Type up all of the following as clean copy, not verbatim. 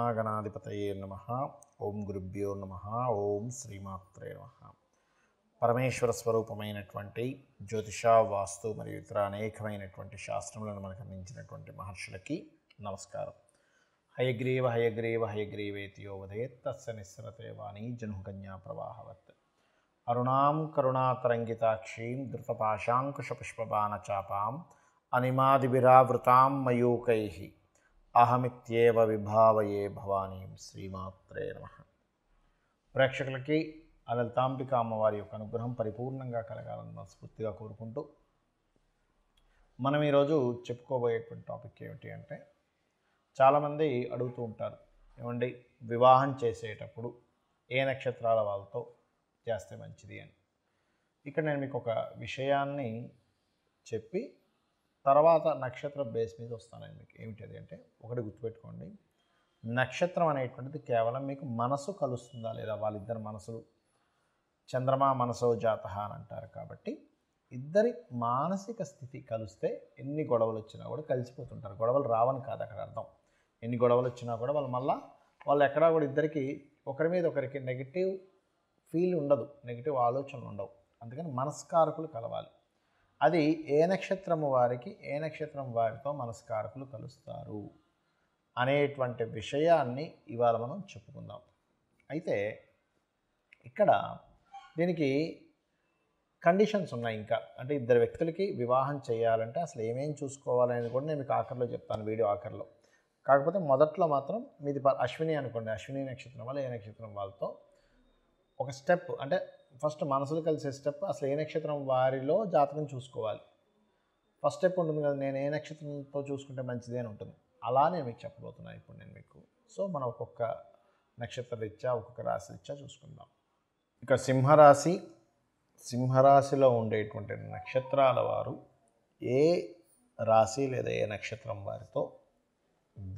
మహాగణాధిపతయే నమః. ఓం గురుభ్యో నమః. ఓం శ్రీమాత్రే నమః. పరమేశ్వర స్వరూపమైనటువంటి జ్యోతిష, వాస్తు మరియు ఇతర అనేకమైనటువంటి శాస్త్రములను మనకు అందించినటువంటి మహర్షులకి నమస్కారం. హయగ్రీవ హయగ్రీవ హయగ్రీవేతి యో వదేత్ తస్య నిస్సరతే వాణీ జనుకన్యా ప్రవాహవత్. అరుణాం కరుణాతరంగితాక్షీం ధృతపాశాంకుశపుష్పబాణచాపాం అనిమాదిభిరావృతాం మయూకైః అహమిత్యేవ విభావయే భవానీం. శ్రీమాత్రే నమః. ప్రేక్షకులకి లలితాంబిక అమ్మవారి యొక్క అనుగ్రహం పరిపూర్ణంగా కలగాలని మనస్ఫూర్తిగా కోరుకుంటూ మనం ఈరోజు చెప్పుకోబోయేటువంటి టాపిక్ ఏమిటి అంటే, చాలామంది అడుగుతూ ఉంటారు, ఏమండి వివాహం చేసేటప్పుడు ఏ నక్షత్రాల వాళ్ళతో చేస్తే మంచిది అని. ఇక్కడ నేను మీకు ఒక విషయాన్ని చెప్పి తర్వాత నక్షత్ర బేస్ మీద వస్తానండి. మీకు ఏమిటది అంటే, ఒకటి గుర్తుపెట్టుకోండి, నక్షత్రం అనేటువంటిది కేవలం మీకు మనసు కలుస్తుందా లేదా, వాళ్ళిద్దరు మనసులు చంద్రమా మనసో జాతః అని అంటారు. కాబట్టి ఇద్దరి మానసిక స్థితి కలిస్తే ఎన్ని గొడవలు వచ్చినా కూడా కలిసిపోతుంటారు. గొడవలు రావని కాదు అక్కడ అర్థం. ఎన్ని గొడవలు వచ్చినా కూడా వాళ్ళు ఎక్కడా కూడా ఇద్దరికి ఒకరి మీద ఒకరికి నెగిటివ్ ఫీల్ ఉండదు, నెగిటివ్ ఆలోచనలు ఉండవు. అందుకని మనస్కారకులు కలవాలి. అది ఏ నక్షత్రము వారికి ఏ నక్షత్రం వారితో మనస్కారకులు కలుస్తారు అనేటువంటి విషయాన్ని ఇవాళ మనం చెప్పుకుందాం. అయితే ఇక్కడ దీనికి కండిషన్స్ ఉన్నాయి. ఇంకా అంటే ఇద్దరు వ్యక్తులకి వివాహం చేయాలంటే అసలు ఏమేమి చూసుకోవాలనేది కూడా నేను మీకు ఆఖరిలో చెప్తాను, వీడియో ఆఖరిలో. కాకపోతే మొదట్లో మాత్రం మీది అశ్విని అనుకోండి, అశ్విని నక్షత్రం వల్ల ఏ నక్షత్రం వాళ్ళతో ఒక స్టెప్, అంటే ఫస్ట్ మనసులు కలిసే స్టెప్, అసలు ఏ నక్షత్రం వారిలో జాతకం చూసుకోవాలి. ఫస్ట్ స్టెప్ ఉంటుంది కదా, నేను ఏ నక్షత్రంతో చూసుకుంటే మంచిది అని ఉంటుంది. అలా నేను మీకు చెప్పబోతున్నాను ఇప్పుడు నేను మీకు. సో మనం ఒక్కొక్క నక్షత్ర రీత్యా ఒక్కొక్క రాశి రీత్యా చూసుకుందాం. ఇక సింహరాశిలో ఉండేటువంటి నక్షత్రాల వారు ఏ రాశి లేదా ఏ నక్షత్రం వారితో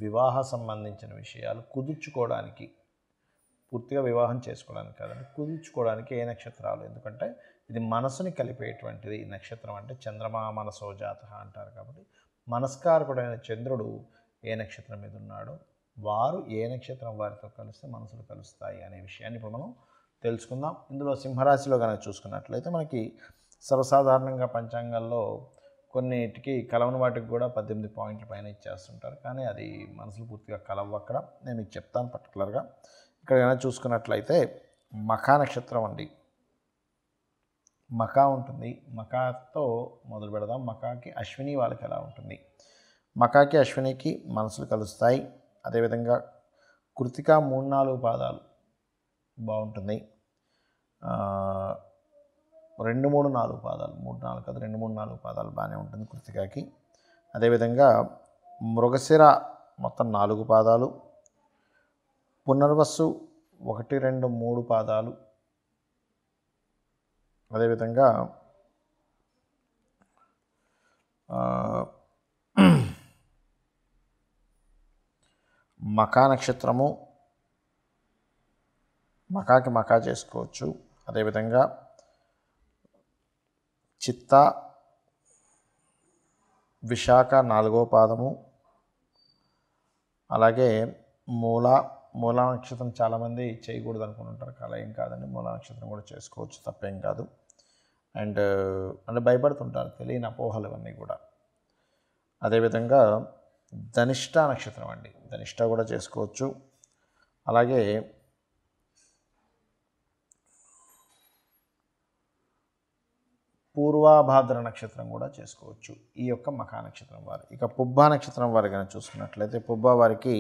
వివాహ సంబంధించిన విషయాలు కుదుర్చుకోవడానికి, పూర్తిగా వివాహం చేసుకోవడానికి కాదండి, కుదుర్చుకోవడానికి ఏ నక్షత్రాలు, ఎందుకంటే ఇది మనసుని కలిపేటువంటిది. ఈ నక్షత్రం అంటే చంద్రమా మనసో జాతః అంటారు. కాబట్టి మనస్కారకుడైన చంద్రుడు ఏ నక్షత్రం మీద ఉన్నాడో వారు ఏ నక్షత్రం వారితో కలిస్తే మనసులు కలుస్తాయి అనే విషయాన్ని ఇప్పుడు మనం తెలుసుకుందాం. ఇందులో సింహరాశిలో కనుక చూసుకున్నట్లయితే మనకి సర్వసాధారణంగా పంచాంగాల్లో కొన్నిటికి కలవని వాటికి కూడా 18 పాయింట్ల పైన ఇచ్చేస్తుంటారు. కానీ అది మనసులు పూర్తిగా కలవు. అక్కడ నేను మీకు చెప్తాను పర్టికులర్గా. ఇక్కడ కనుక చూసుకున్నట్లయితే మఖా నక్షత్రం అండి, మఖా ఉంటుంది. మఖాతో మొదలు పెడదాం. మఖాకి అశ్విని వాళ్ళకి ఎలా ఉంటుంది. మఖాకి అశ్వినికి మనసులు కలుస్తాయి. అదేవిధంగా కృతిక 3-4 పాదాలు బాగుంటుంది. 2-3-4 పాదాలు, 3-4 కాదు 2-3-4 పాదాలు బాగానే ఉంటుంది కృతికాకి. అదేవిధంగా మృగశిర మొత్తం 4 పాదాలు, పునర్వసు 1-2-3 పాదాలు, అదేవిధంగా మఖా నక్షత్రము, మఖాకి మఖా చేసుకోవచ్చు. అదేవిధంగా చిత్త, విశాఖ 4వ పాదము, అలాగే మూలా నక్షత్రం చాలామంది చేయకూడదు అనుకుంటుంటారు. అలా ఏం కాదండి, మూలా నక్షత్రం కూడా చేసుకోవచ్చు, తప్పేం కాదు. అండ్ అంటే భయపడుతుంటారు, తెలియని అపోహలు ఇవన్నీ కూడా. అదేవిధంగా ధనిష్ట నక్షత్రం అండి, ధనిష్ట కూడా చేసుకోవచ్చు. అలాగే పూర్వాభాద్ర నక్షత్రం కూడా చేసుకోవచ్చు ఈ యొక్క మఖా నక్షత్రం వారు. ఇక పుబ్బా నక్షత్రం వారి కనుక చూసుకున్నట్లయితే పుబ్బా వారికి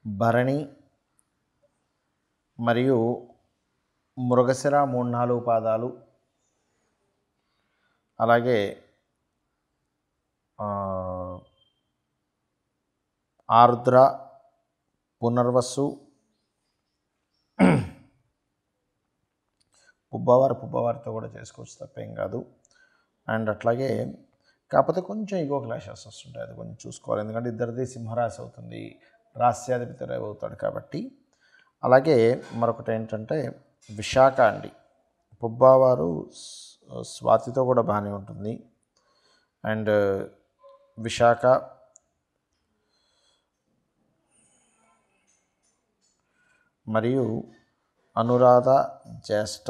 భరణి మరియు మృగశిర 3-4 పాదాలు, అలాగే ఆరుద్ర, పునర్వసు, పుబ్బవారితో కూడా చేసుకోవచ్చు, తప్పేం కాదు. అండ్ అట్లాగే కాకపోతే కొంచెం ఈగో క్లాషెస్ వస్తుంటాయి, అది కొంచెం చూసుకోవాలి. ఎందుకంటే ఇద్దరిది సింహరాశి అవుతుంది, రాశ్యాధిపతి రవి అవుతాడు కాబట్టి. అలాగే మరొకటి ఏంటంటే విశాఖ అండి, పుబ్బవారు స్వాతితో కూడా బాగానే ఉంటుంది. అండ్ విశాఖ మరియు అనురాధ, జ్యేష్ఠ,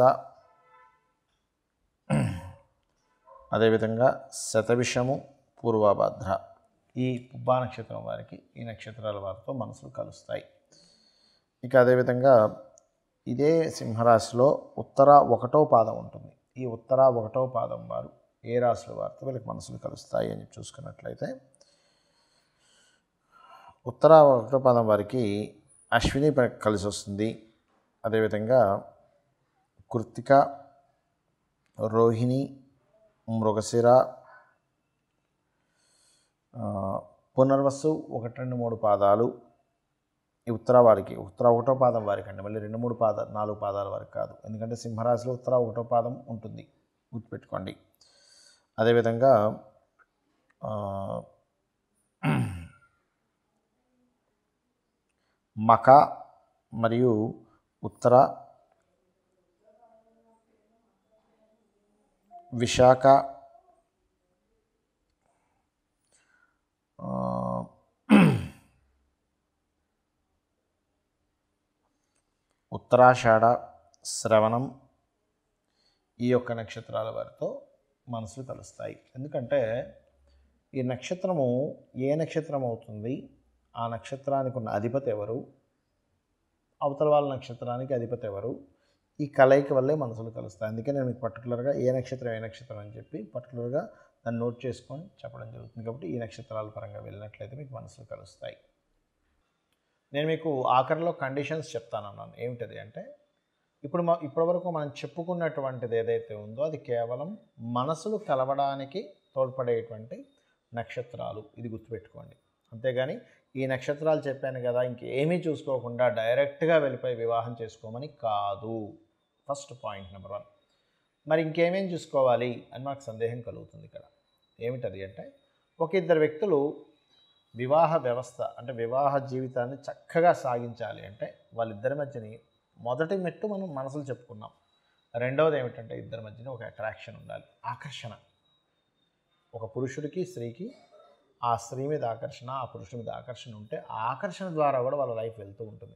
అదేవిధంగా శతభిషము, పూర్వభద్ర. ఈ పుబ్బా నక్షత్రం వారికి ఈ నక్షత్రాల వారితో మనసులు కలుస్తాయి. ఇక అదేవిధంగా ఇదే సింహరాశిలో ఉత్తర 1వ పాదం ఉంటుంది. ఈ ఉత్తర 1వ పాదం వారు ఏ రాశుల వారితో వీళ్ళకి మనసులు కలుస్తాయి అని చూసుకున్నట్లయితే ఉత్తర 1వ పాదం వారికి అశ్విని కలిసి వస్తుంది. అదేవిధంగా కృత్తిక, రోహిణి, మృగశిర, పునర్వసు 1, 2, 3 పాదాలు ఈ ఉత్తర వారికి. ఉత్తర 1వ పాదం వారికి అండి, మళ్ళీ 2, 3 పాదాలు 4 పాదాల వరకు కాదు. ఎందుకంటే సింహరాశిలో ఉత్తర 1వ పాదం ఉంటుంది, గుర్తుపెట్టుకోండి. అదేవిధంగా మఖ మరియు ఉత్తర, విశాఖ, ఉత్తరాషాఢ, శ్రవణం ఈ యొక్క నక్షత్రాల వారితో మనసులు కలుస్తాయి. ఎందుకంటే ఈ నక్షత్రము ఏ నక్షత్రం అవుతుంది, ఆ నక్షత్రానికి ఉన్న అధిపతి ఎవరు, అవతల వాళ్ళ నక్షత్రానికి అధిపతి ఎవరు, ఈ కలయిక వల్లే మనసులు కలుస్తాయి. అందుకే నేను మీకు పర్టికులర్గా ఏ నక్షత్రం అని చెప్పి పర్టికులర్గా దాన్ని నోట్ చేసుకొని చెప్పడం జరుగుతుంది. కాబట్టి ఈ నక్షత్రాల పరంగా వెళ్ళినట్లయితే మీకు మనసులు కలుస్తాయి. నేను మీకు ఆఖరిలో కండిషన్స్ చెప్తానన్నాను. ఏమిటది అంటే ఇప్పటివరకు మనం చెప్పుకున్నటువంటిది ఏదైతే ఉందో అది కేవలం మనసులు కలవడానికి తోడ్పడేటువంటి నక్షత్రాలు, ఇది గుర్తుపెట్టుకోండి. అంతేగాని ఈ నక్షత్రాలు చెప్పాను కదా ఇంకేమీ చూసుకోకుండా డైరెక్ట్గా వెళ్ళిపోయి వివాహం చేసుకోమని కాదు. First point number 1. మరి ఇంకేమేం చూసుకోవాలి అని మాకు సందేహం కలుగుతుంది ఇక్కడ. ఏమిటది అంటే ఒక ఇద్దరు వ్యక్తులు వివాహ వ్యవస్థ అంటే వివాహ జీవితాన్ని చక్కగా సాగించాలి అంటే వాళ్ళిద్దరి మధ్యని మొదటి మెట్టు మనం మనసులు చెప్పుకున్నాం. రెండవది ఏమిటంటే ఇద్దరి మధ్యన ఒక అట్రాక్షన్ ఉండాలి, ఆకర్షణ. ఒక పురుషుడికి స్త్రీకి ఆ స్త్రీ మీద ఆకర్షణ, ఆ పురుషుడి మీద ఆకర్షణ ఉంటే ఆ ఆకర్షణ ద్వారా కూడా వాళ్ళ లైఫ్ వెళ్తూ ఉంటుంది.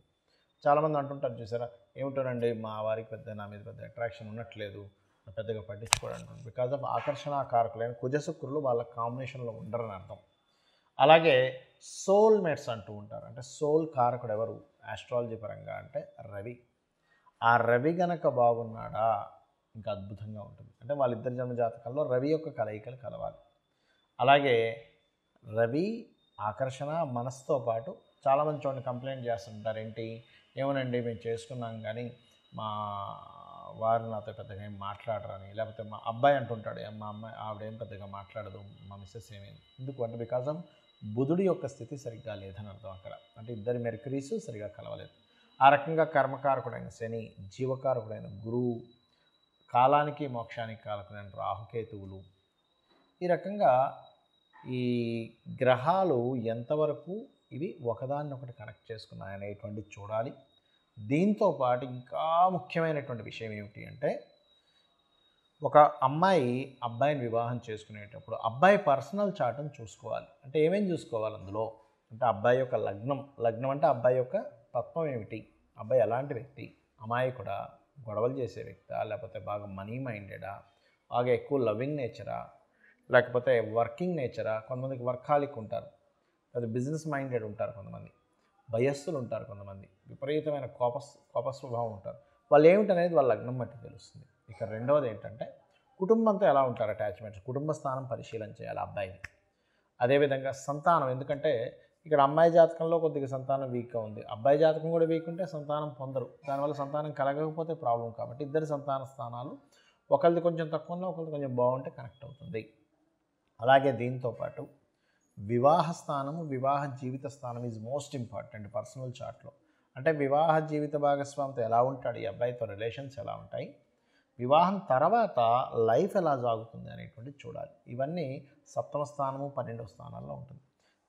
చాలామంది అంటుంటారు చూసారా, ఏమిటోనండి మా వారికి నా మీద పెద్ద అట్రాక్షన్ ఉన్నట్లేదు, పెద్దగా పట్టించుకోవడం అంటుంది. బికాజ్ ఆఫ్ ఆకర్షణ కారకులైన కుజశుక్రులు వాళ్ళ కాంబినేషన్లో ఉండరని అర్థం. అలాగే సోల్మేట్స్ అంటూ ఉంటారు. అంటే సోల్ కారకుడు ఎవరు ఆస్ట్రాలజీ పరంగా అంటే రవి. ఆ రవి గనక బాగున్నాడా ఇంకా అద్భుతంగా ఉంటుంది. అంటే వాళ్ళిద్దరి జన్మ జాతకాల్లో రవి యొక్క కలయికలు కలవాలి. అలాగే రవి ఆకర్షణ మనసుతో పాటు చాలామంది చూడండి కంప్లైంట్ చేస్తుంటారు, ఏంటి ఏమోనండి మేము చేసుకున్నాం కానీ మా వారు నాతో పెద్దగా ఏం మాట్లాడరని. లేకపోతే మా అబ్బాయి అంటుంటాడు, మా అమ్మాయి ఆవిడేం పెద్దగా మాట్లాడదు, మా మిస్సెస్ ఏమేమి. ఎందుకు అంటే బికాజ్ ఆఫ్ బుధుడి యొక్క స్థితి సరిగ్గా లేదని అర్థం అక్కడ. అంటే ఇద్దరి మెర్క్యూరీస్ సరిగ్గా కలవలేదు. ఆ రకంగా కర్మకారకుడైన శని, జీవకారకుడైన గురువు, కాలానికి మోక్షానికి కారకుడైన రాహుకేతువులు, ఈ రకంగా ఈ గ్రహాలు ఎంతవరకు ఇవి ఒకదాన్నొకటి కనెక్ట్ చేసుకున్నాయనేటువంటి చూడాలి. దీంతోపాటు ఇంకా ముఖ్యమైనటువంటి విషయం ఏమిటి అంటే ఒక అమ్మాయి అబ్బాయిని వివాహం చేసుకునేటప్పుడు అబ్బాయి పర్సనల్ చార్ట్ని చూసుకోవాలి. అంటే ఏమేమి చూసుకోవాలి అందులో అంటే అబ్బాయి యొక్క లగ్నం అంటే అబ్బాయి యొక్క తత్వం ఏమిటి, అబ్బాయి ఎలాంటి వ్యక్తి, అమాయకుడా, గొడవలు చేసే వ్యక్తా, లేకపోతే బాగా మనీ మైండెడా, బాగా ఎక్కువ లవింగ్ నేచరా, లేకపోతే వర్కింగ్ నేచరా. కొంతమందికి వర్కాలిక్ ఉంటారు, లేదా బిజినెస్ మైండెడ్ ఉంటారు, కొంతమంది భయస్థులు ఉంటారు, కొంతమంది విపరీతమైన కోప స్వభావం ఉంటారు. వాళ్ళు ఏమిటనేది వాళ్ళ లగ్నం బట్టి తెలుస్తుంది. ఇక రెండవది ఏంటంటే కుటుంబంతో ఎలా ఉంటారు అటాచ్మెంట్స్, కుటుంబ స్థానం పరిశీలన చేయాలి అబ్బాయిని. అదేవిధంగా సంతానం, ఎందుకంటే ఇక్కడ అమ్మాయి జాతకంలో కొద్దిగా సంతానం వీక్గా ఉంది, అబ్బాయి జాతకం కూడా వీక్ ఉంటే సంతానం పొందరు, దానివల్ల సంతానం కలగకపోతే ప్రాబ్లం. కాబట్టి ఇద్దరి సంతాన స్థానాలు ఒకరిది కొంచెం తక్కువ ఉన్నా ఒకరిది కొంచెం బాగుంటే కనెక్ట్ అవుతుంది. అలాగే దీంతోపాటు వివాహ స్థానము, వివాహ జీవిత స్థానం ఈజ్ మోస్ట్ ఇంపార్టెంట్ పర్సనల్ చార్ట్లో. అంటే వివాహ జీవిత భాగస్వామితో ఎలా ఉంటాడు, ఈ అబ్బాయితో రిలేషన్స్ ఎలా ఉంటాయి, వివాహం తర్వాత లైఫ్ ఎలా సాగుతుంది అనేటువంటి చూడాలి. ఇవన్నీ సప్తమ స్థానము 12వ స్థానాల్లో ఉంటుంది.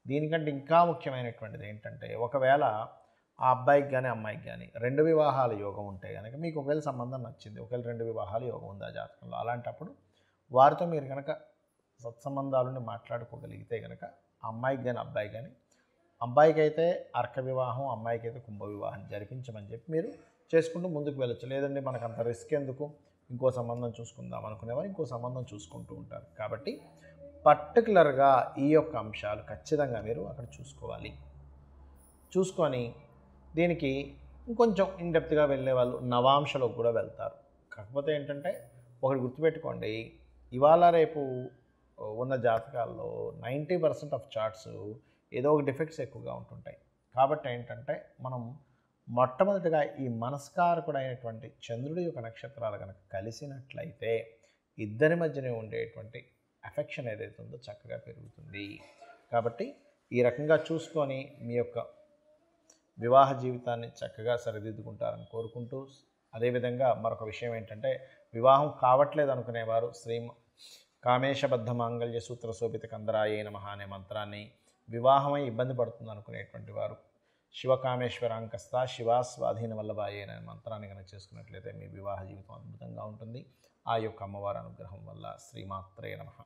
దీనికంటే ఇంకా ముఖ్యమైనటువంటిది ఏంటంటే ఒకవేళ ఆ అబ్బాయికి కానీ అమ్మాయికి కానీ 2 వివాహాల యోగం ఉంటే కనుక మీకు ఒకవేళ సంబంధం నచ్చింది, ఒకవేళ 2 వివాహాల యోగం ఉంది ఆ జాతకంలో, అలాంటప్పుడు వారితో మీరు కనుక సత్సంబంధాలను మాట్లాడుకోగలిగితే కనుక అమ్మాయికి కానీ అబ్బాయి కానీ అబ్బాయికి అయితే అర్క వివాహం, అమ్మాయికి అయితే కుంభ వివాహం జరిపించమని చెప్పి మీరు చేసుకుంటూ ముందుకు వెళ్ళొచ్చు. లేదండి మనకు అంత రిస్క్ ఎందుకు, ఇంకో సంబంధం చూసుకుందాం అనుకునేవారు ఇంకో సంబంధం చూసుకుంటూ ఉంటారు. కాబట్టి పర్టికులర్గా ఈ యొక్క అంశాలు ఖచ్చితంగా మీరు అక్కడ చూసుకోవాలి. చూసుకొని దీనికి ఇంకొంచెం ఇన్డెప్త్గా వెళ్ళే వాళ్ళు నవాంశలోకి కూడా వెళ్తారు. కాకపోతే ఏంటంటే ఒకటి గుర్తుపెట్టుకోండి, ఇవాళ రేపు ఉన్న జాతకాల్లో 90% ఆఫ్ చార్ట్స్ ఏదో ఒక డిఫెక్ట్స్ ఎక్కువగా ఉంటుంటాయి. కాబట్టి ఏంటంటే మనం మొట్టమొదటిగా ఈ మనస్కారకుడైనటువంటి చంద్రుడి యొక్క నక్షత్రాలు కనుక కలిసినట్లయితే ఇద్దరి మధ్యనే ఉండేటువంటి అఫెక్షన్ ఏదైతే ఉందో చక్కగా పెరుగుతుంది. కాబట్టి ఈ రకంగా చూసుకొని మీ యొక్క వివాహ జీవితాన్ని చక్కగా సరిదిద్దుకుంటారని కోరుకుంటూ, అదేవిధంగా మరొక విషయం ఏంటంటే వివాహం కావట్లేదు అనుకునేవారు కామేశబద్ధ మాంగళ్య సూత్ర శోభిత కందరాయే నమః అనే మంత్రాన్ని, వివాహమై ఇబ్బంది పడుతుంది అనుకునేటువంటి వారు శివకామేశ్వరాంకస్త శివాస్వాధీన వల్లభాయే అనే మంత్రాన్ని కనుక చేసుకున్నట్లయితే మీ వివాహ జీవితం అద్భుతంగా ఉంటుంది. ఆ యొక్క అమ్మవారి అనుగ్రహం వల్ల. శ్రీమాత్రే నమః.